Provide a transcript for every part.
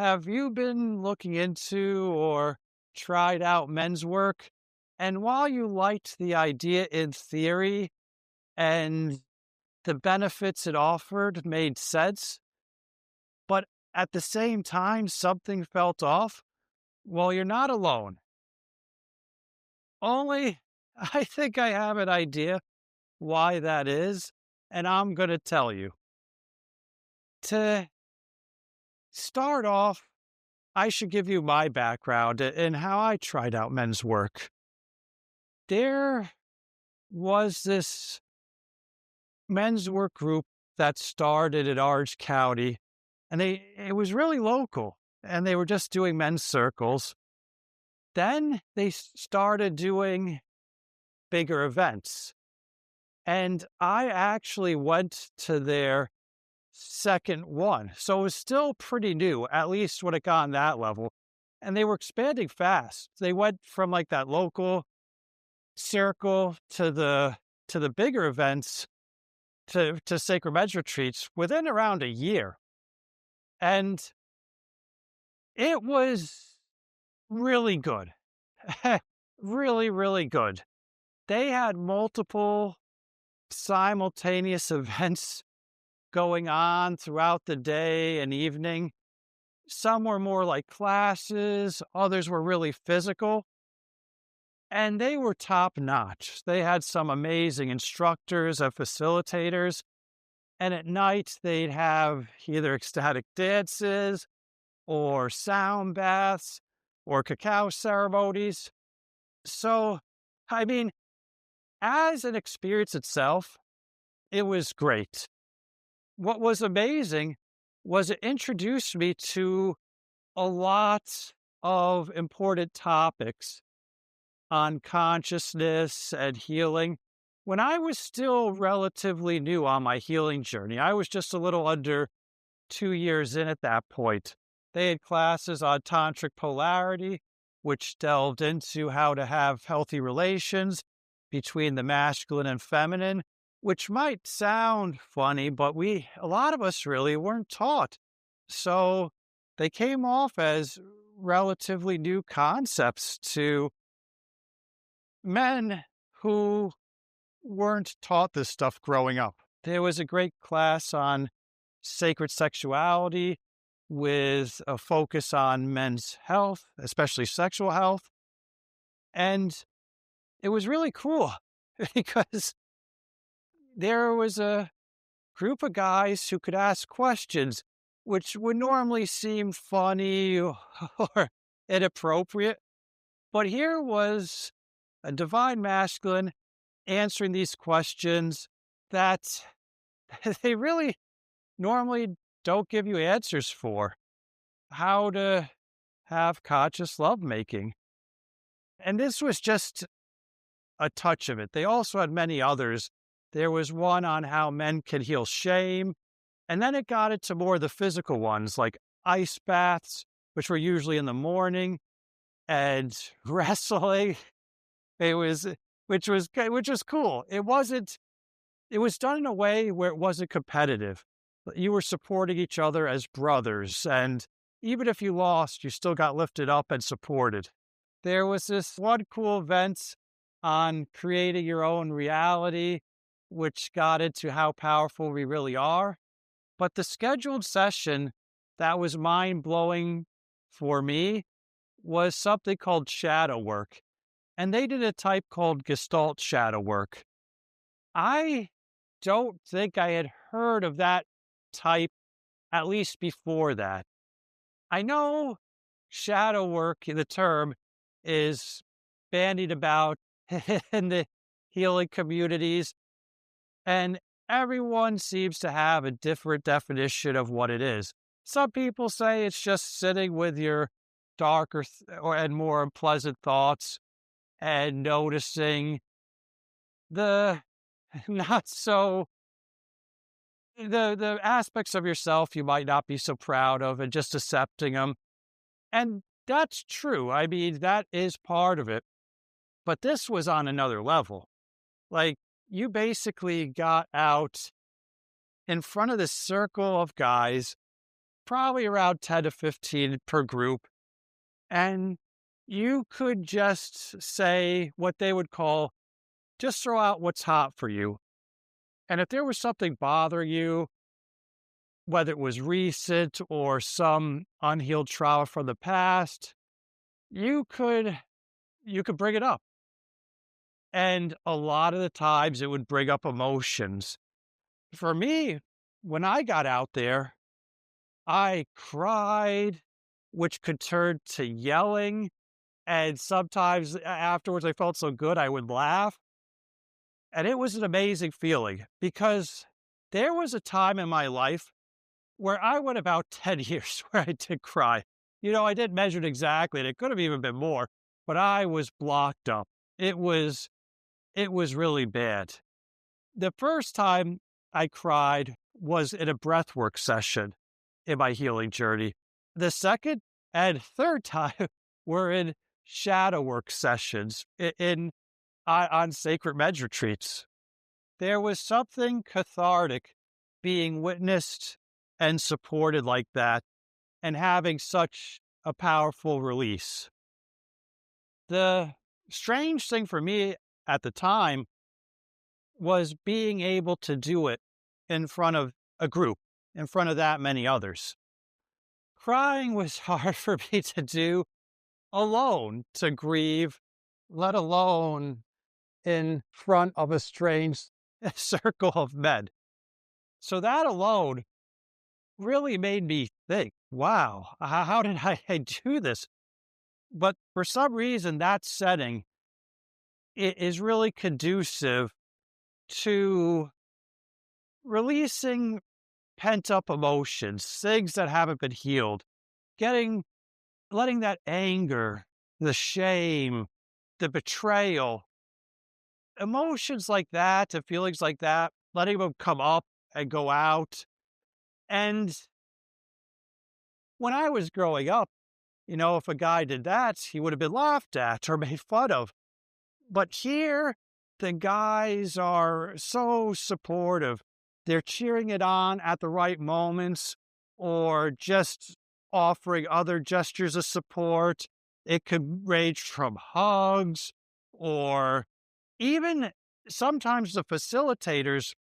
have you been looking into or tried out men's work? And while you liked the idea in theory and the benefits it offered made sense, but at the same time, something felt off, well, you're not alone. Only I think I have an idea why that is, and I'm going to tell you. To start off, I should give you my background and how I tried out men's work. There was this men's work group that started in Orange County, and it was really local, and they were just doing men's circles. Then they started doing bigger events, and I actually went to their second one, so it was still pretty new, at least when it got on that level, and they were expanding fast. They went from, like, that local circle to the bigger events, to sacred men's retreats within around a year, and it was really good. Really, really good. They had multiple simultaneous events going on throughout the day and evening. Some were more like classes, others were really physical, and they were top notch. They had some amazing instructors and facilitators, and at night they'd have either ecstatic dances or sound baths or cacao ceremonies. So, I mean, as an experience itself, it was great. What was amazing was it introduced me to a lot of important topics on consciousness and healing. When I was still relatively new on my healing journey, I was just a little under 2 years in at that point. They had classes on tantric polarity, which delved into how to have healthy relations between the masculine and feminine, which might sound funny, but a lot of us really weren't taught. So they came off as relatively new concepts to men who weren't taught this stuff growing up. There was a great class on sacred sexuality with a focus on men's health, especially sexual health. And it was really cool because there was a group of guys who could ask questions, which would normally seem funny or inappropriate. But here was a divine masculine answering these questions that they really normally don't give you answers for. How to have conscious lovemaking. And this was just a touch of it. They also had many others. There was one on how men can heal shame. And then it got into more of the physical ones like ice baths, which were usually in the morning, and wrestling. It was, which was cool. It was done in a way where it wasn't competitive. You were supporting each other as brothers. And even if you lost, you still got lifted up and supported. There was this one cool event on creating your own reality, which got into how powerful we really are. But the scheduled session that was mind-blowing for me was something called shadow work. And they did a type called Gestalt shadow work. I don't think I had heard of that type, at least before that. I know shadow work, the term, is bandied about in the healing communities, and everyone seems to have a different definition of what it is. Some people say it's just sitting with your darker and more unpleasant thoughts and noticing the not so the aspects of yourself you might not be so proud of and just accepting them. And that's true. I mean, that is part of it. But this was on another level. Like, you basically got out in front of this circle of guys, probably around 10 to 15 per group. And you could just say what they would call, just throw out what's hot for you. And if there was something bothering you, whether it was recent or some unhealed trauma from the past, you could you could bring it up. And a lot of the times it would bring up emotions. For me, when I got out there, I cried, which could turn to yelling. And sometimes afterwards, I felt so good, I would laugh. And it was an amazing feeling because there was a time in my life where I went about 10 years where I did cry. I didn't measure it exactly, and it could have even been more, but I was blocked up. It was it was really bad. The first time I cried was in a breathwork session in my healing journey. The second and third time were in shadow work sessions on sacred med retreats. There was something cathartic being witnessed and supported like that and having such a powerful release. The strange thing for me at the time was being able to do it in front of a group, in front of that many others. Crying was hard for me to do alone, to grieve, let alone in front of a strange circle of men. So that alone really made me think, wow, how did I do this? But for some reason, that setting is really conducive to releasing pent up emotions, things that haven't been healed, letting that anger, the shame, the betrayal, emotions like that, and feelings like that, letting them come up and go out. And when I was growing up, if a guy did that, he would have been laughed at or made fun of. But here, the guys are so supportive. They're cheering it on at the right moments or just offering other gestures of support. It could range from hugs or even sometimes the facilitators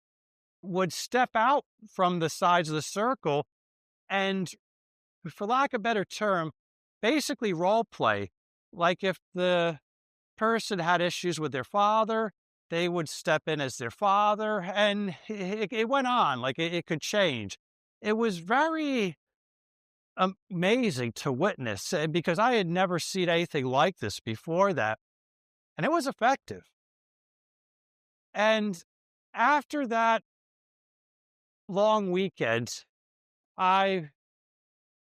would step out from the sides of the circle and, for lack of a better term, basically role play. Like if the person had issues with their father, they would step in as their father, and it went on. Like it could change. It was very amazing to witness because I had never seen anything like this before that, and it was effective. And after that long weekend, I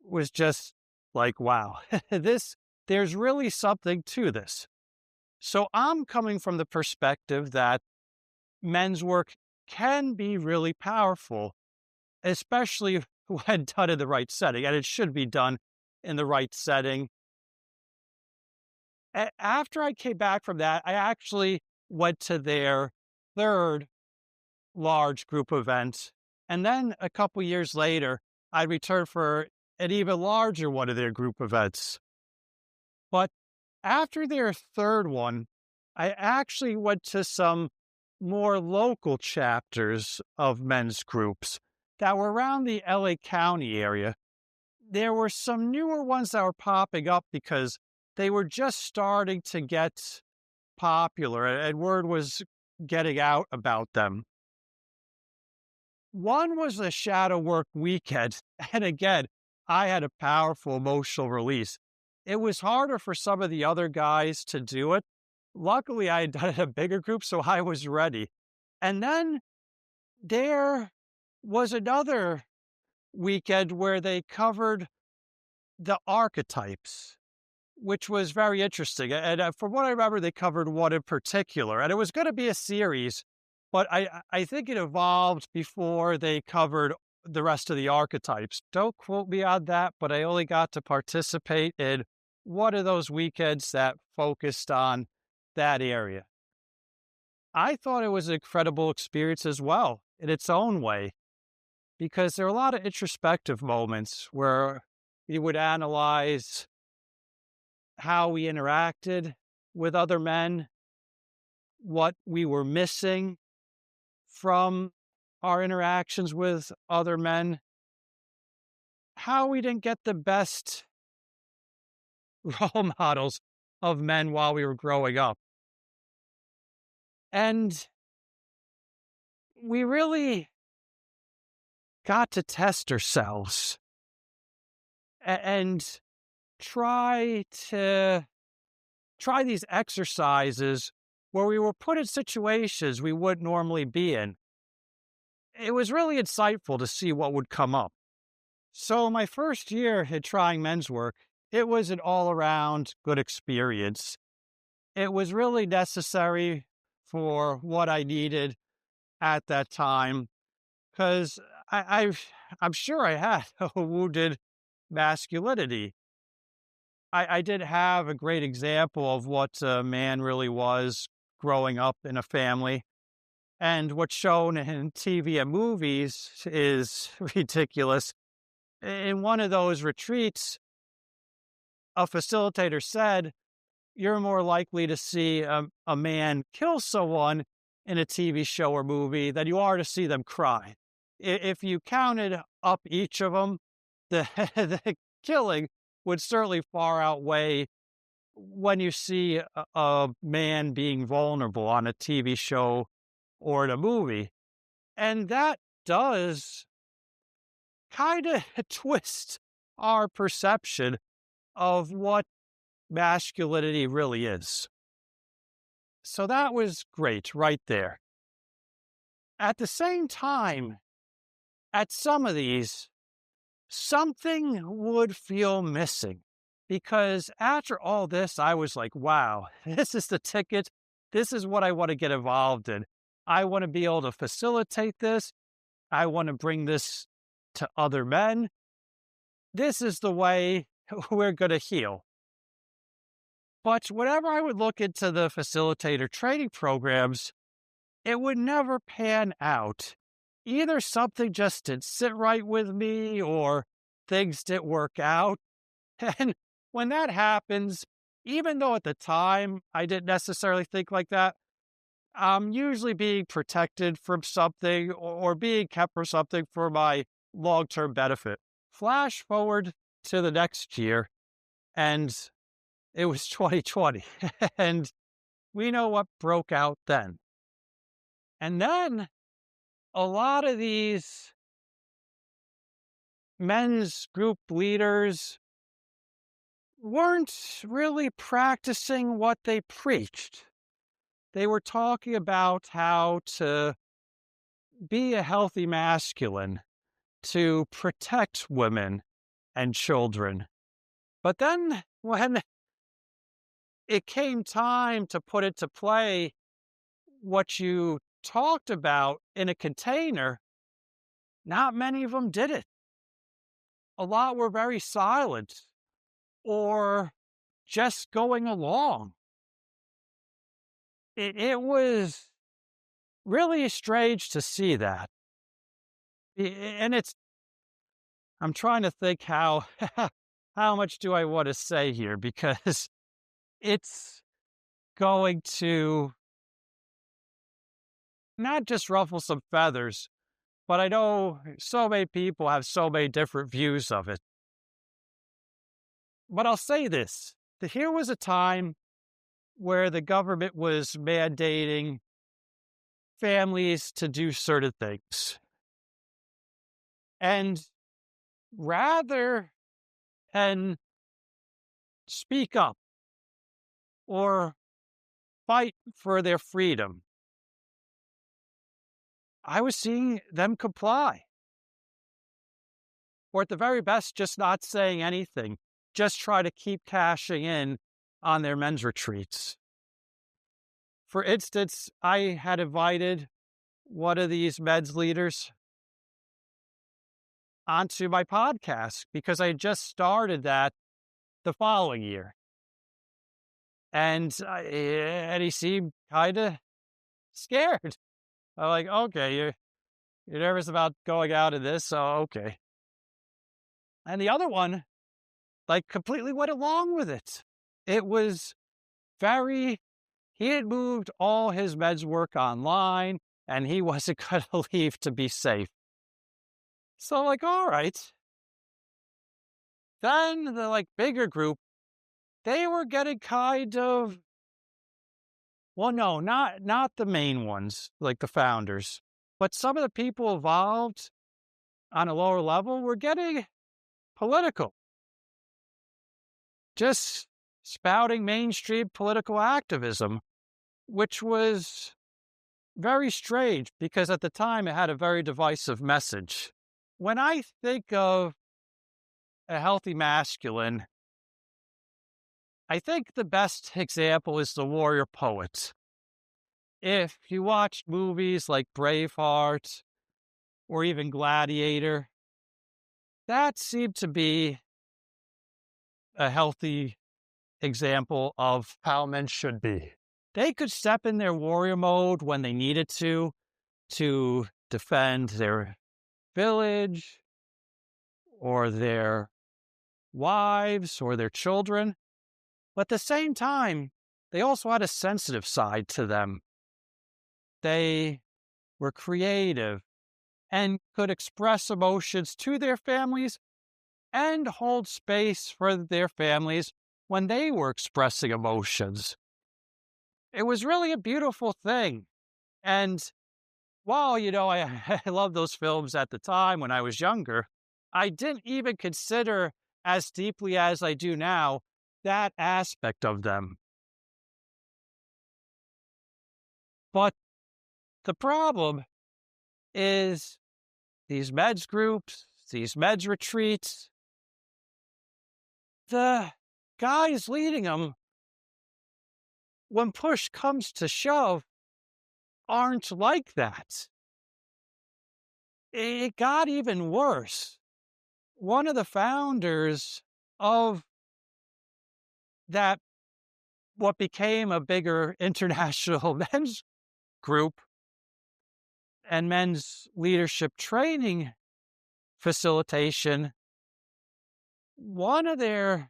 was just like, wow, there's really something to this. So I'm coming from the perspective that men's work can be really powerful, especially when done in the right setting, and it should be done in the right setting. After I came back from that, I actually went to their third large group event. And then a couple years later, I returned for an even larger one of their group events. But after their third one, I actually went to some more local chapters of men's groups that were around the LA County area. There were some newer ones that were popping up because they were just starting to get popular and word was getting out about them. One was the shadow work weekend. And again, I had a powerful emotional release. It was harder for some of the other guys to do it. Luckily, I had done it in a bigger group, so I was ready. And then there was another weekend where they covered the archetypes, which was very interesting. And from what I remember, they covered one in particular. And it was going to be a series, but I think it evolved before they covered the rest of the archetypes. Don't quote me on that, but I only got to participate in one of those weekends that focused on that area. I thought it was an incredible experience as well in its own way, because there are a lot of introspective moments where we would analyze how we interacted with other men, what we were missing from our interactions with other men, how we didn't get the best role models of men while we were growing up. And we really got to test ourselves and try to try these exercises where we were put in situations we wouldn't normally be in. It was really insightful to see what would come up. So my first year at trying men's work, it was an all-around good experience. It was really necessary for what I needed at that time because I'm sure I had a wounded masculinity. I didn't have a great example of what a man really was growing up in a family. And what's shown in TV and movies is ridiculous. In one of those retreats, a facilitator said, you're more likely to see a man kill someone in a TV show or movie than you are to see them cry. If you counted up each of them, the, the killing would certainly far outweigh when you see a man being vulnerable on a TV show or in a movie. And that does kind of twist our perception of what masculinity really is. So that was great right there. At the same time, at some of these, something would feel missing because after all this, I was like, wow, this is the ticket. This is what I want to get involved in. I want to be able to facilitate this. I want to bring this to other men. This is the way we're going to heal. But whenever I would look into the facilitator training programs, it would never pan out. Either something just didn't sit right with me or things didn't work out. And when that happens, even though at the time I didn't necessarily think like that, I'm usually being protected from something or being kept from something for my long-term benefit. Flash forward to the next year, and it was 2020, and we know what broke out then. And then a lot of these men's group leaders weren't really practicing what they preached. They were talking about how to be a healthy masculine, to protect women and children. But then when it came time to put into play what you talked about in a container, not many of them did it. A lot were very silent or just going along. It was really strange to see that. And I'm trying to think how much do I want to say here because it's going to not just ruffle some feathers, but I know so many people have so many different views of it. But I'll say this, that here was a time where the government was mandating families to do certain things. And rather than speak up or fight for their freedom, I was seeing them comply. Or at the very best, just not saying anything, just try to keep cashing in on their men's retreats. For instance, I had invited one of these men's leaders onto my podcast because I just started that the following year. And he seemed kind of scared. I'm like, okay, You're nervous about going out in this? Oh, okay. And the other one, like, completely went along with it. It was very, he had moved all his meds work online and he wasn't going to leave to be safe. So, like, all right. Then the like bigger group, they were getting kind of, well, no, not the main ones, like the founders, but some of the people involved on a lower level were getting political, just spouting mainstream political activism, which was very strange because at the time it had a very divisive message. When I think of a healthy masculine, I think the best example is the warrior poet. If you watch movies like Braveheart or even Gladiator, that seemed to be a healthy example of how men should be. They could step in their warrior mode when they needed to defend their village or their wives or their children. But at the same time, they also had a sensitive side to them. They were creative and could express emotions to their families and hold space for their families when they were expressing emotions. It was really a beautiful thing. And while, I, I loved those films at the time when I was younger, I didn't even consider as deeply as I do now that aspect of them. But the problem is these meds groups, these meds retreats, the guys leading them, when push comes to shove, aren't like that. It got even worse. One of the founders of that, what became a bigger international men's group and men's leadership training facilitation, one of their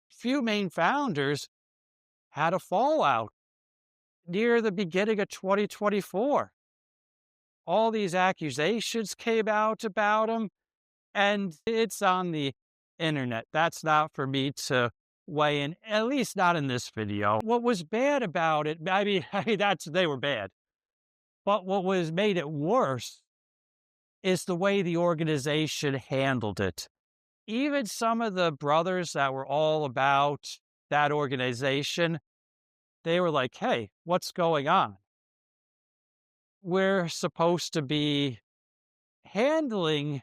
few main founders had a fallout near the beginning of 2024. All these accusations came out about him, and it's on the internet. That's not for me to weigh in, at least not in this video. What was bad about it, I mean they were bad. But what was made it worse is the way the organization handled it. Even some of the brothers that were all about that organization, they were like, hey, what's going on? We're supposed to be handling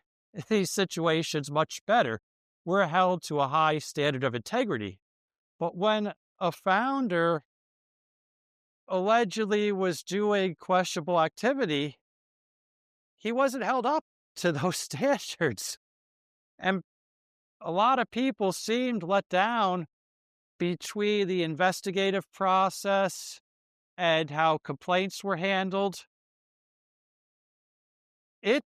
these situations much better. We're held to a high standard of integrity. But when a founder allegedly was doing questionable activity, he wasn't held up to those standards. And a lot of people seemed let down between the investigative process and how complaints were handled. It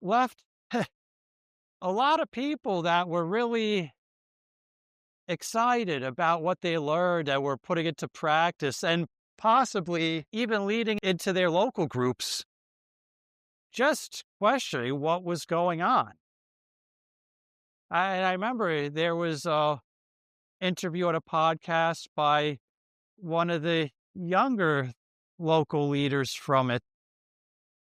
left a lot of people that were really excited about what they learned and were putting it to practice and possibly even leading into their local groups, just questioning what was going on. I remember there was a interview on a podcast by one of the younger local leaders from it.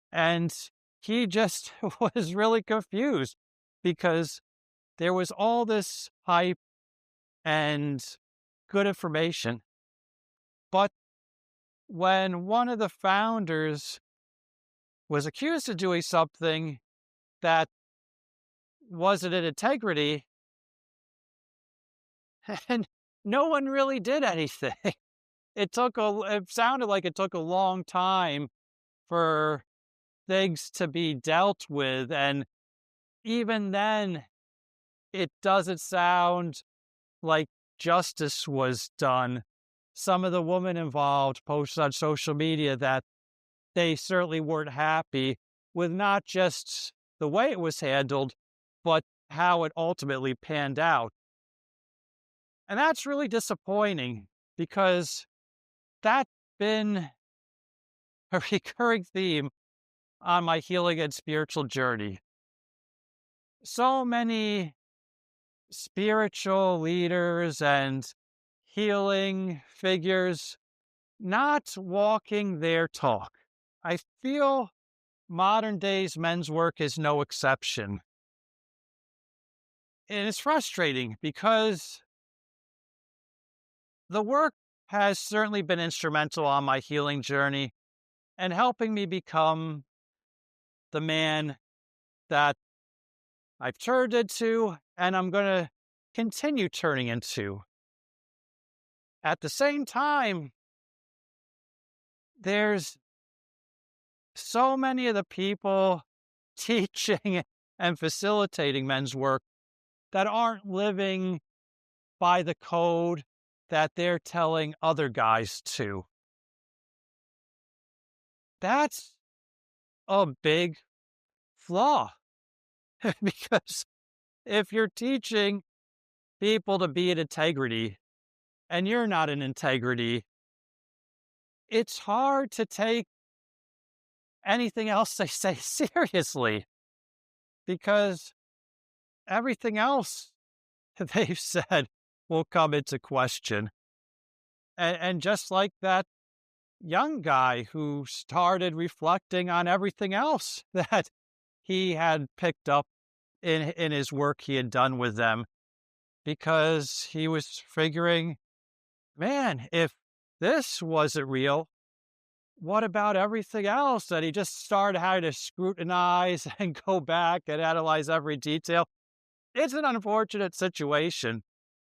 And he just was really confused because there was all this hype and good information. But when one of the founders was accused of doing something that wasn't in integrity, and no one really did anything. It sounded like it took a long time for things to be dealt with. And even then, it doesn't sound like justice was done. Some of the women involved posted on social media that they certainly weren't happy with not just the way it was handled, but how it ultimately panned out. And that's really disappointing because that's been a recurring theme on my healing and spiritual journey. So many spiritual leaders and healing figures not walking their talk. I feel modern days men's work is no exception. And it's frustrating because the work has certainly been instrumental on my healing journey and helping me become the man that I've turned into and I'm going to continue turning into. At the same time, there's so many of the people teaching and facilitating men's work that aren't living by the code that they're telling other guys to. That's a big flaw because if you're teaching people to be in integrity and you're not in integrity, it's hard to take anything else they say seriously because everything else they've said will come into question. And just like that young guy who started reflecting on everything else that he had picked up in his work he had done with them, because he was figuring, man, if this wasn't real, what about everything else? That he just started having to scrutinize and go back and analyze every detail. It's an unfortunate situation.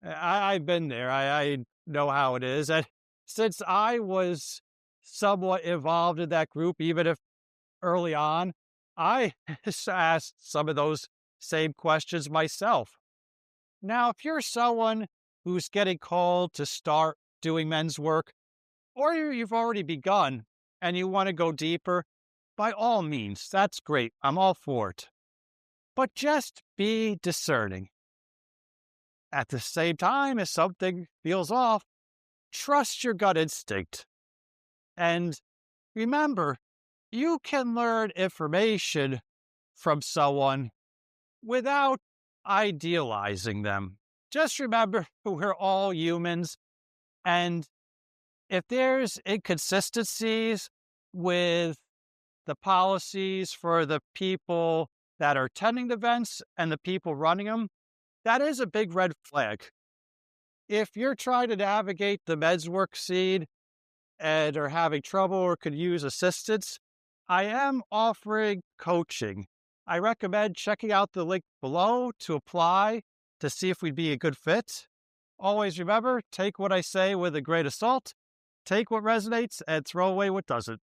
I've been there. I know how it is. And since I was somewhat involved in that group, even if early on, I asked some of those same questions myself. Now, if you're someone who's getting called to start doing men's work, or you've already begun and you want to go deeper, by all means, that's great. I'm all for it. But just be discerning. At the same time, if something feels off, trust your gut instinct. And remember, you can learn information from someone without idealizing them. Just remember, we're all humans. And if there's inconsistencies with the policies for the people that are attending the events and the people running them, that is a big red flag. If you're trying to navigate the men's work scene and are having trouble or could use assistance, I am offering coaching. I recommend checking out the link below to apply to see if we'd be a good fit. Always remember, take what I say with a grain of salt, take what resonates, and throw away what doesn't.